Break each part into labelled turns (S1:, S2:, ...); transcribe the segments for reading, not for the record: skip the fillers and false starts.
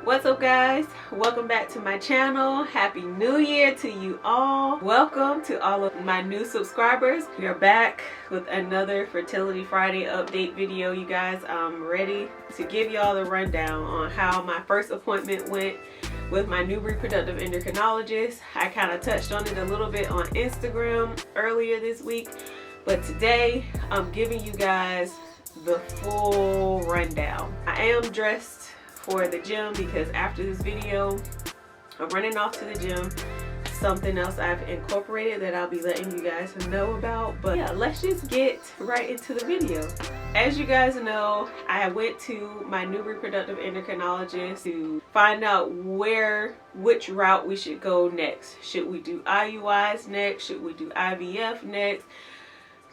S1: What's up, guys? Welcome back to my channel. Happy New Year to you all. Welcome to all of my new subscribers. We are back with another Fertility Friday update video, you guys. I'm ready to give y'all the rundown on how my first appointment went with my new reproductive endocrinologist. I kind of touched on it a little bit on Instagram earlier this week, but today I'm giving you guys the full rundown. I am dressed for the gym because after this video I'm running off to the gym. Something else I've incorporated that I'll be letting you guys know about. But yeah, let's just get right into the video. As you guys know, I went to my new reproductive endocrinologist to find out which route we should go next. Should we do IUIs next? Should we do IVF next?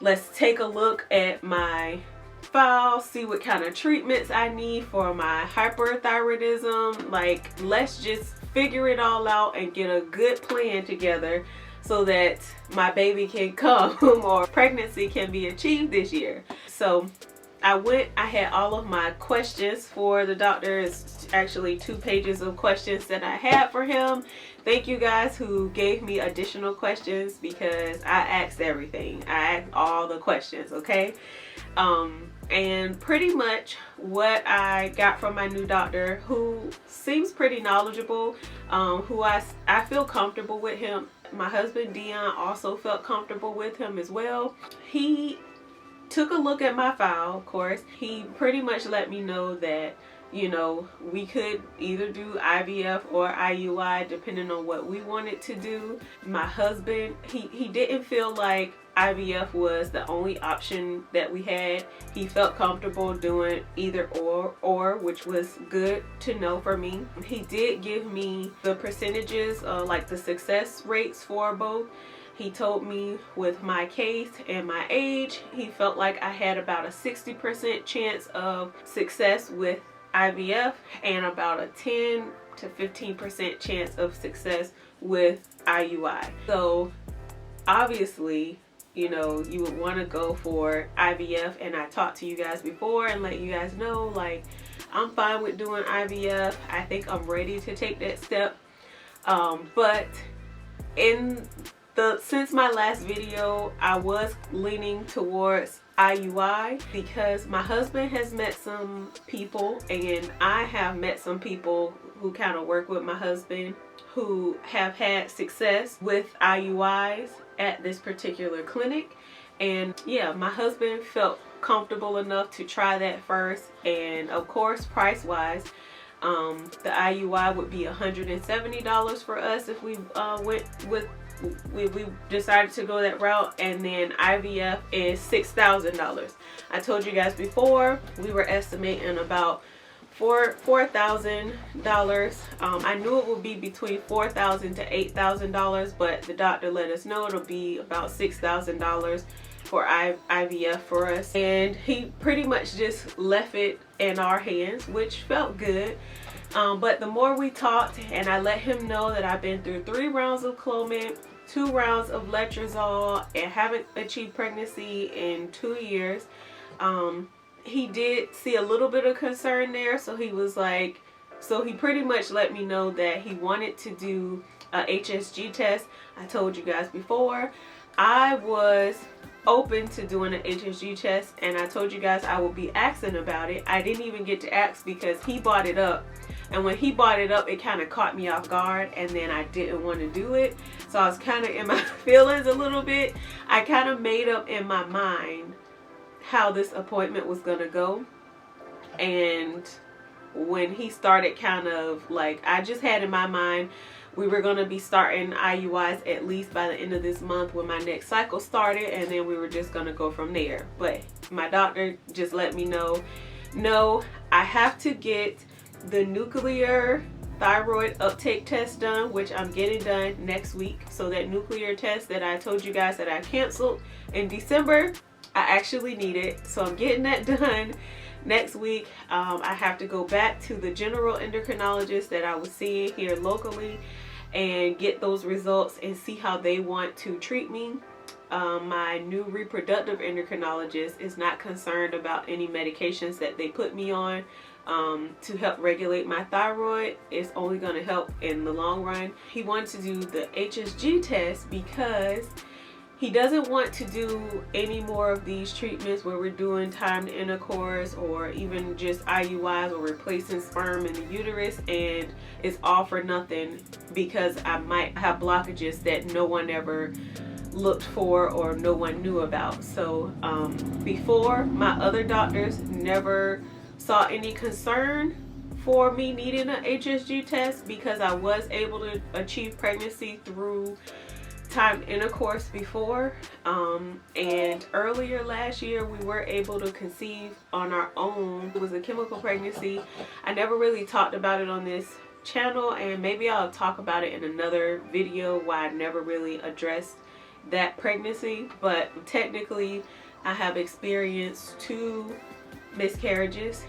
S1: Let's take a look at my file, see what kind of treatments I need for my hyperthyroidism. Like, let's just figure it all out and get a good plan together so that my baby can come or pregnancy can be achieved this year. So I had all of my questions for the doctor. It's actually 2 pages of questions that I had for him. Thank you guys who gave me additional questions because I asked everything. I asked all the questions, okay? And pretty much what I got from my new doctor, who seems pretty knowledgeable, who I feel comfortable with him. My husband Dion also felt comfortable with him as well. He took a look at my file, of course. He pretty much let me know that, you know, we could either do IVF or IUI depending on what we wanted to do. My husband, he didn't feel like IVF was the only option that we had. He felt comfortable doing either or, which was good to know for me. He did give me the percentages, like the success rates for both. He told me with my case and my age, he felt like I had about a 60% chance of success with IVF and about a 10 to 15% chance of success with IUI. So obviously, you know, you would want to go for IVF, and I talked to you guys before and let you guys know, like, I'm fine with doing IVF. I think I'm ready to take that step. But since my last video, I was leaning towards IUI because my husband has met some people and I have met some people who kind of work with my husband who have had success with IUIs at this particular clinic. And yeah, my husband felt comfortable enough to try that first. And of course, price wise, the IUI would be $170 for us if we we decided to go that route, and then IVF is $6,000. I told you guys before we were estimating about $4,000. I knew it would be between $4,000 to $8,000, but the doctor let us know it'll be about $6,000 for IVF for us, and he pretty much just left it in our hands, which felt good. But the more we talked and I let him know that I've been through 3 rounds of Clomid, 2 rounds of letrozole, and haven't achieved pregnancy in 2 years, he did see a little bit of concern there. So he was like, so he pretty much let me know that he wanted to do a HSG test. I told you guys before I was open to doing an HSG test, and I told you guys I would be asking about it. I didn't even get to ask because he brought it up, and when he brought it up, it kind of caught me off guard, and then I didn't want to do it. So I was kind of in my feelings a little bit. I kind of made up in my mind how this appointment was gonna go, and when he started kind of like, I just had in my mind we were going to be starting IUIs at least by the end of this month when my next cycle started, and then we were just going to go from there. But my doctor just let me know, no, I have to get the nuclear thyroid uptake test done, which I'm getting done next week. So that nuclear test that I told you guys that I canceled in December, I actually need it. So I'm getting that done next week. I have to go back to the general endocrinologist that I was seeing here locally and get those results and see how they want to treat me. My new reproductive endocrinologist is not concerned about any medications that they put me on. to help regulate my thyroid. It's only going to help in the long run. He wanted to do the HSG test because he doesn't want to do any more of these treatments where we're doing timed intercourse or even just IUIs or replacing sperm in the uterus, and it's all for nothing because I might have blockages that no one ever looked for or no one knew about. So before, my other doctors never saw any concern for me needing an HSG test because I was able to achieve pregnancy through timed intercourse before, and earlier last year we were able to conceive on our own. It was a chemical pregnancy. I never really talked about it on this channel, and maybe I'll talk about it in another video why I never really addressed that pregnancy. But technically I have experienced 2 miscarriages.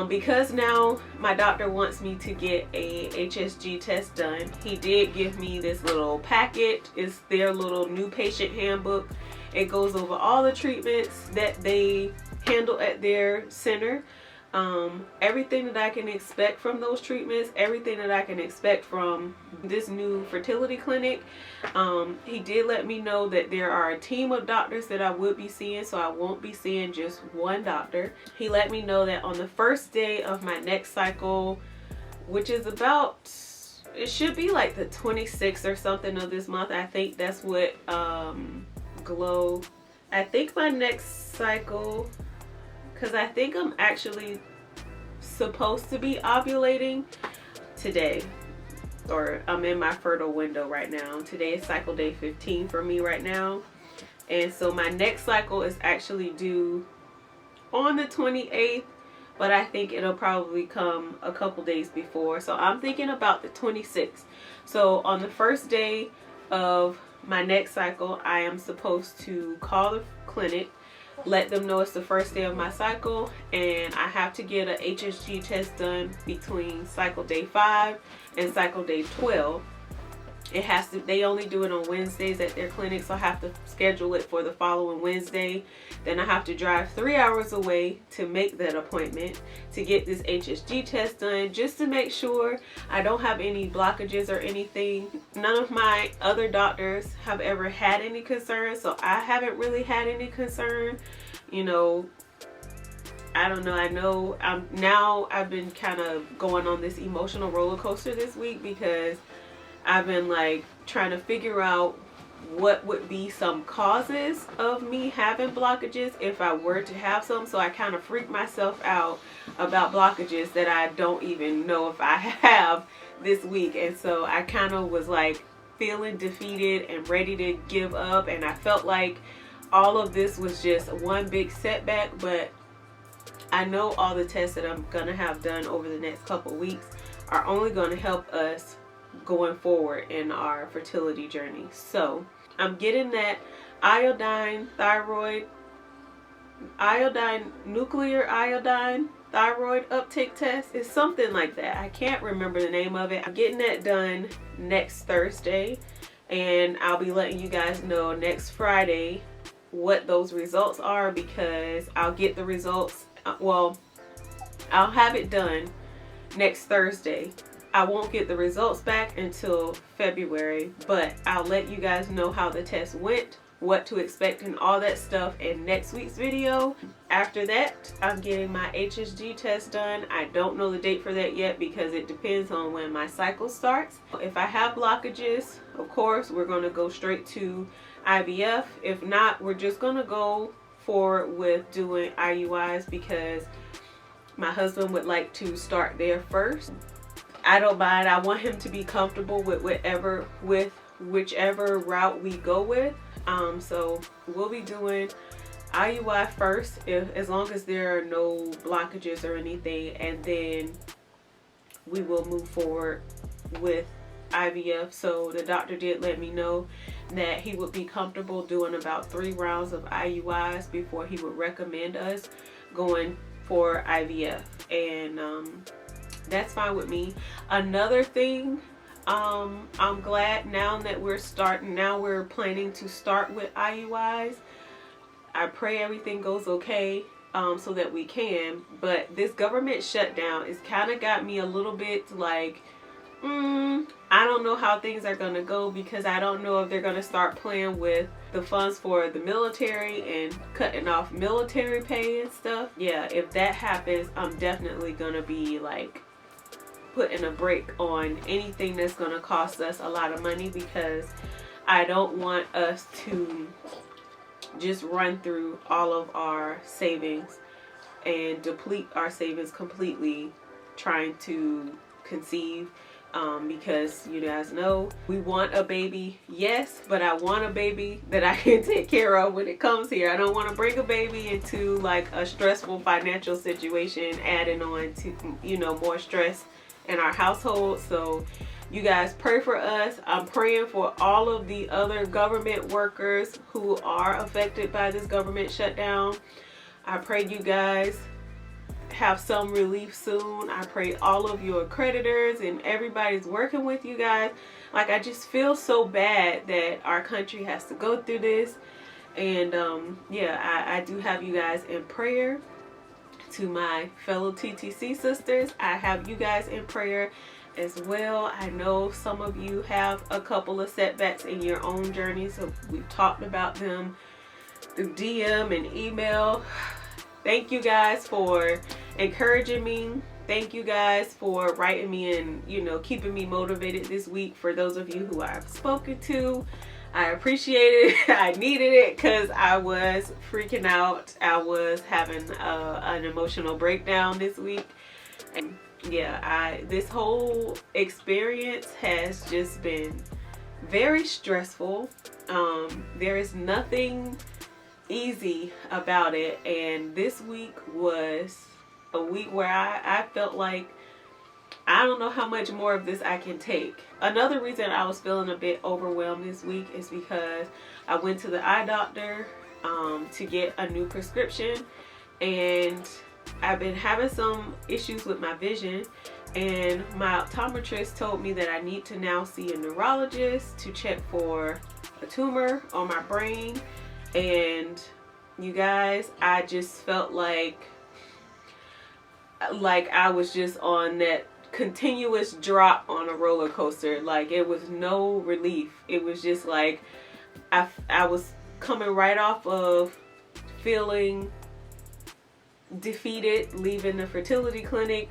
S1: Because now my doctor wants me to get a HSG test done, he did give me this little packet. It's their little new patient handbook. It goes over all the treatments that they handle at their center, everything that I can expect from those treatments, everything that I can expect from this new fertility clinic. He did let me know that there are a team of doctors that I would be seeing, so I won't be seeing just one doctor. He let me know that on the first day of my next cycle, which is about, it should be like the 26th or something of this month. I think that's what Glow, I think my next cycle, because I think I'm actually supposed to be ovulating today, or I'm in my fertile window right now. Today is cycle day 15 for me right now, and so my next cycle is actually due on the 28th, but I think it'll probably come a couple days before, so I'm thinking about the 26th. So on the first day of my next cycle, I am supposed to call the clinic, let them know it's the first day of my cycle, and I have to get a HSG test done between cycle day 5 and cycle day 12. It has to, they only do it on Wednesdays at their clinic, so I have to schedule it for the following Wednesday. Then I have to drive 3 hours away to make that appointment to get this HSG test done, just to make sure I don't have any blockages or anything. None of my other doctors have ever had any concerns, so I haven't really had any concern. You know, I don't know. I know I've been kind of going on this emotional roller coaster this week because I've been like trying to figure out what would be some causes of me having blockages if I were to have some. So I kind of freaked myself out about blockages that I don't even know if I have this week. And so I kind of was like feeling defeated and ready to give up. And I felt like all of this was just one big setback. But I know all the tests that I'm going to have done over the next couple weeks are only going to help us going forward in our fertility journey. So I'm getting that iodine nuclear iodine thyroid uptake test. It's something like that. I can't remember the name of it. I'm getting that done next Thursday, and I'll be letting you guys know next Friday what those results are, because I'll get the results, well, I'll have it done next Thursday. I won't get the results back until February, but I'll let you guys know how the test went, what to expect, and all that stuff in next week's video. After that, I'm getting my HSG test done. I don't know the date for that yet because it depends on when my cycle starts. If I have blockages, of course, we're going to go straight to IVF. If not, we're just going to go forward with doing IUIs because my husband would like to start there first. I don't mind. I want him to be comfortable with whichever route we go with. So we'll be doing IUI first, as long as there are no blockages or anything, and then we will move forward with IVF. So the doctor did let me know that he would be comfortable doing about 3 rounds of IUIs before he would recommend us going for IVF, and that's fine with me. Another thing, I'm glad now that we're planning to start with IUIs. I pray everything goes okay. so that we can. But this government shutdown has kind of got me a little bit like, I don't know how things are going to go, because I don't know if they're going to start playing with the funds for the military and cutting off military pay and stuff. Yeah, if that happens, I'm definitely going to be like putting a break on anything that's going to cost us a lot of money, because I don't want us to just run through all of our savings and deplete our savings completely trying to conceive. Because you guys know we want a baby, yes, but I want a baby that I can take care of when it comes here. I don't want to bring a baby into like a stressful financial situation, adding on to, you know, more stress in our household. So you guys pray for us. I'm praying for all of the other government workers who are affected by this government shutdown. I pray you guys have some relief soon. I pray all of your creditors and everybody's working with you guys. Like, I just feel so bad that our country has to go through this. And yeah, I do have you guys in prayer. To my fellow TTC sisters, I have you guys in prayer as well. I know some of you have a couple of setbacks in your own journey, so we've talked about them through DM and email. Thank you guys for encouraging me. Thank you guys for writing me and, you know, keeping me motivated this week. For those of you who I've spoken to, I appreciate it. I needed it because I was freaking out. I was having an emotional breakdown this week. And yeah, this whole experience has just been very stressful. There is nothing easy about it, and this week was a week where I felt like I don't know how much more of this I can take. Another reason I was feeling a bit overwhelmed this week is because I went to the eye doctor to get a new prescription, and I've been having some issues with my vision, and my optometrist told me that I need to now see a neurologist to check for a tumor on my brain. And you guys, I just felt like I was just on that continuous drop on a roller coaster. Like, it was no relief. It was just like I was coming right off of feeling defeated, leaving the fertility clinic,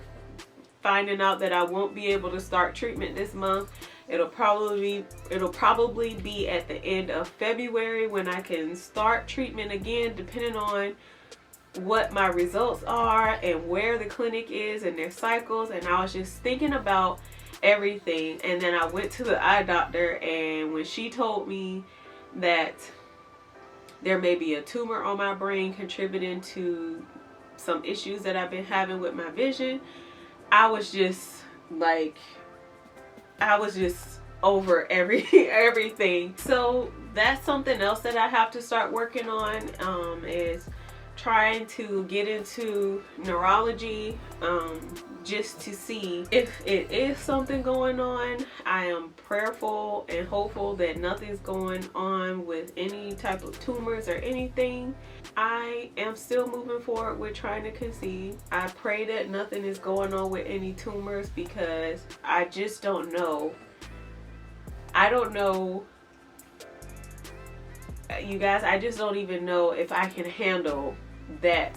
S1: finding out that I won't be able to start treatment this month. It'll probably be at the end of February when I can start treatment again, depending on what my results are and where the clinic is and their cycles. And I was just thinking about everything. And then I went to the eye doctor, and when she told me that there may be a tumor on my brain contributing to some issues that I've been having with my vision, I was just like, I was just over everything. So that's something else that I have to start working on, is trying to get into neurology, just to see if it is something going on. I am prayerful and hopeful that nothing's going on with any type of tumors or anything. I am still moving forward with trying to conceive. I pray that nothing is going on with any tumors, because I just don't know. I don't know, you guys, I just don't even know if I can handle that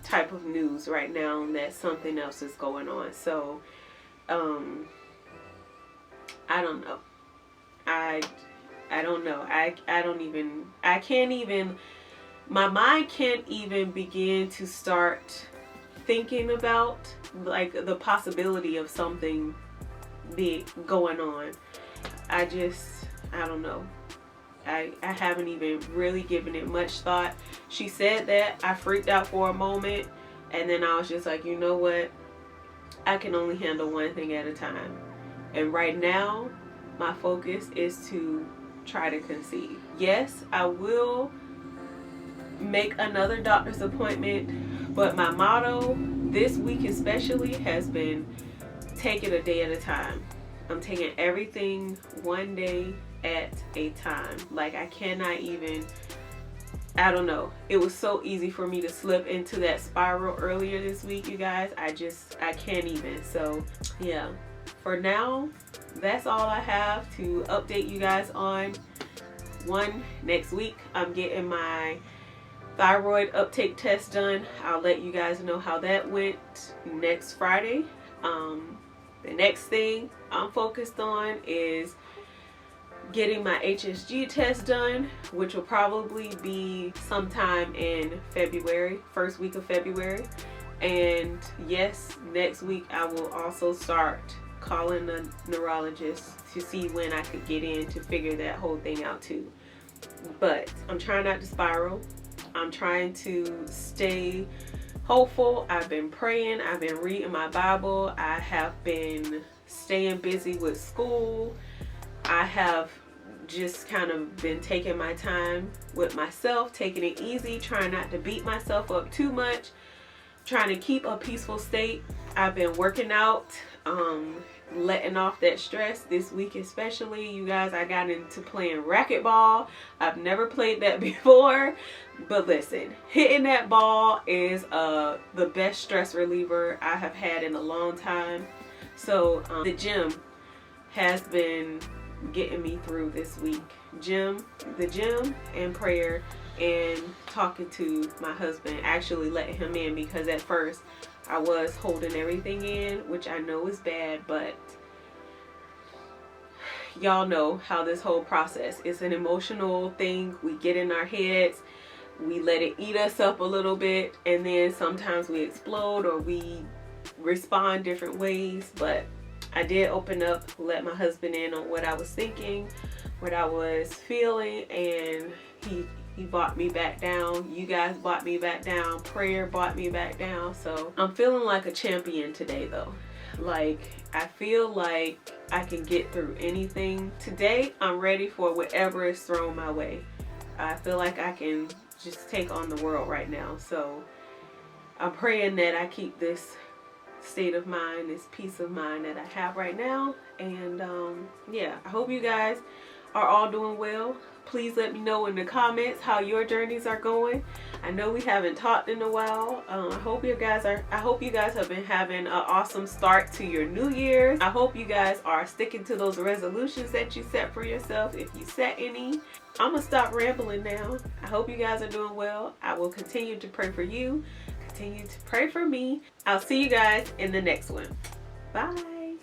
S1: type of news right now, that something else is going on. So I don't know. I don't know. I can't even, my mind can't even begin to start thinking about like the possibility of something big going on. I don't know. I haven't even really given it much thought. She said that, I freaked out for a moment, and then I was just like, you know what? I can only handle one thing at a time. And right now, my focus is to try to conceive. Yes, I will make another doctor's appointment, but my motto this week especially has been take it a day at a time. I'm taking everything one day at a time. Like, I cannot even I don't know, it was so easy for me to slip into that spiral earlier this week, you guys. I can't even. So yeah, for now, that's all I have to update you guys on. Next week I'm getting my thyroid uptake test done. I'll let you guys know how that went next Friday. The next thing I'm focused on is getting my HSG test done, which will probably be sometime in February, first week of February. And yes, next week I will also start calling the neurologist to see when I could get in to figure that whole thing out too. But I'm trying not to spiral. I'm trying to stay hopeful. I've been praying. I've been reading my Bible. I have been staying busy with school. I have just kind of been taking my time with myself, taking it easy, trying not to beat myself up too much, trying to keep a peaceful state. I've been working out, letting off that stress this week especially. You guys, I got into playing racquetball. I've never played that before, but listen, hitting that ball is the best stress reliever I have had in a long time. So the gym has been getting me through this week. The gym and prayer and talking to my husband, actually letting him in, because at first I was holding everything in, which I know is bad, but y'all know how this whole process is an emotional thing. We get in our heads, we let it eat us up a little bit, and then sometimes we explode or we respond different ways. But I did open up, let my husband in on what I was thinking, what I was feeling, and he brought me back down. You guys brought me back down. Prayer brought me back down. So I'm feeling like a champion today though. Like, I feel like I can get through anything. Today, I'm ready for whatever is thrown my way. I feel like I can just take on the world right now. So I'm praying that I keep this state of mind, this peace of mind that I have right now. And yeah, I hope you guys are all doing well. Please let me know in the comments how your journeys are going. I know we haven't talked in a while. I hope you guys have been having an awesome start to your new year. I hope you guys are sticking to those resolutions that you set for yourself, if you set any. I'm gonna stop rambling now. I hope you guys are doing well. I will continue to pray for you, continue to pray for me. I'll see you guys in the next one. Bye.